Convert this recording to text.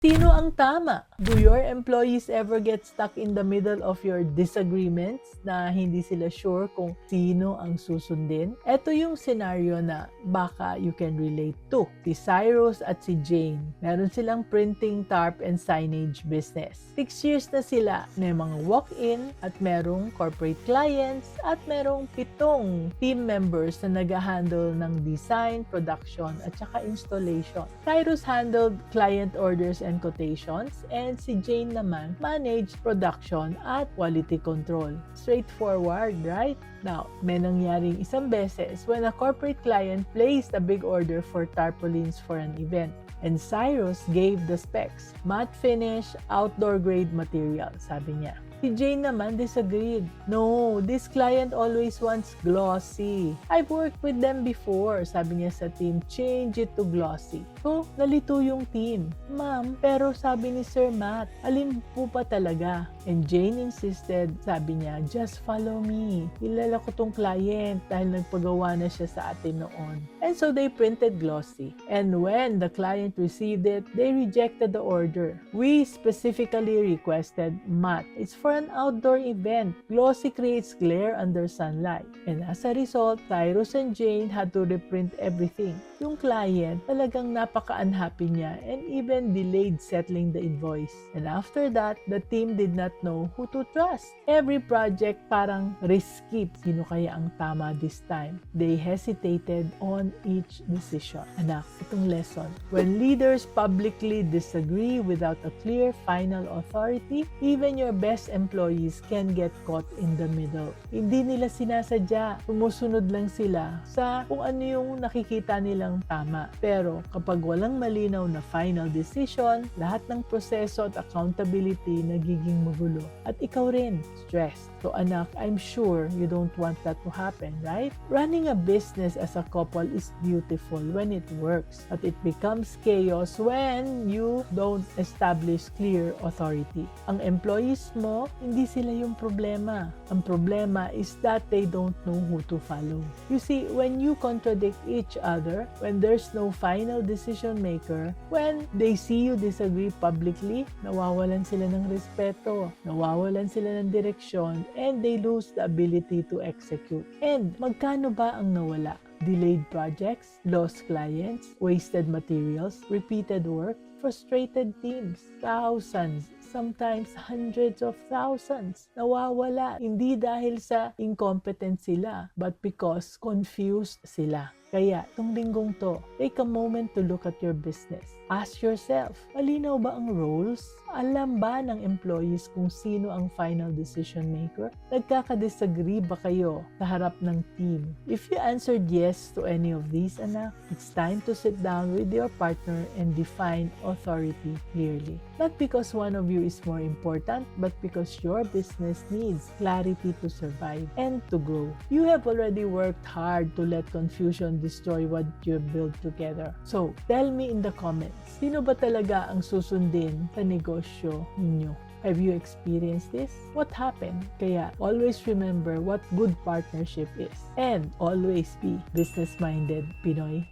Sino ang tama? Do your employees ever get stuck in the middle of your disagreements na hindi sila sure kung sino ang susundin? Ito yung scenario na baka you can relate to. Si Cyrus at si Jane, meron silang printing, tarp, and signage business. 6 years na sila. May mga walk-in at merong corporate clients at merong 7 team members na nag-handle ng design, production, at saka installation. Cyrus handled client orders and quotations, and si Jane naman managed production at quality control. Straightforward, right? Now, may nangyaring isang beses when a corporate client placed a big order for tarpaulins for an event. And Cyrus gave the specs, matte finish, outdoor grade material, sabi niya. Si Jane naman disagreed. No, this client always wants glossy. I've worked with them before, sabi niya sa team, change it to glossy. So, nalito yung team. Ma'am, pero sabi ni Sir Matt, alin po pa talaga? And Jane insisted, sabi niya, just follow me. Kilala ko tong client dahil nagpagawa na siya sa atin noon. And so they printed glossy. And when the client received it, they rejected the order. We specifically requested matte. It's for an outdoor event. Glossy creates glare under sunlight. And as a result, Cyrus and Jane had to reprint everything. Yung client, talagang napaka-unhappy niya and even delayed settling the invoice. And after that, the team did not know who to trust. Every project parang risky. Sino kaya ang tama this time? They hesitated on each decision. Anak, itong lesson. When leaders publicly disagree without a clear final authority, even your best employees can get caught in the middle. Hindi nila sinasadya. Sumusunod lang sila sa kung ano yung nakikita nilang tama. Pero kapag walang malinaw na final decision, lahat ng proseso at accountability nagiging magulo. At ikaw rin, stressed. So anak, I'm sure you don't want that to happen, right? Running a business as a couple is beautiful when it works. But it becomes chaos when you don't establish clear authority. Ang employees mo, hindi sila yung problema. Ang problema is that they don't know who to follow. You see, when you contradict each other, when there's no final decision maker, when they see you disagree publicly, nawawalan sila ng respeto, nawawalan sila ng direksyon, and they lose the ability to execute. And magkano ba ang nawala? Delayed projects, lost clients, wasted materials, repeated work, frustrated teams, thousands, sometimes hundreds of thousands nawawala. Hindi dahil sa incompetent sila, but because confused sila. Kaya, itong linggong to, take a moment to look at your business. Ask yourself, malinaw ba ang roles? Alam ba ng employees kung sino ang final decision maker? Nagkaka-disagree ba kayo sa harap ng team? If you answered yes to any of these, anak, it's time to sit down with your partner and define authority clearly. Not because one of you is more important, but because your business needs clarity to survive and to grow. You have already worked hard to let confusion destroy what you built together. So, tell me in the comments, sino ba talaga ang susundin sa negosyo ninyo? Have you experienced this? What happened? Kaya, always remember what good partnership is. And always be business-minded, Pinoy.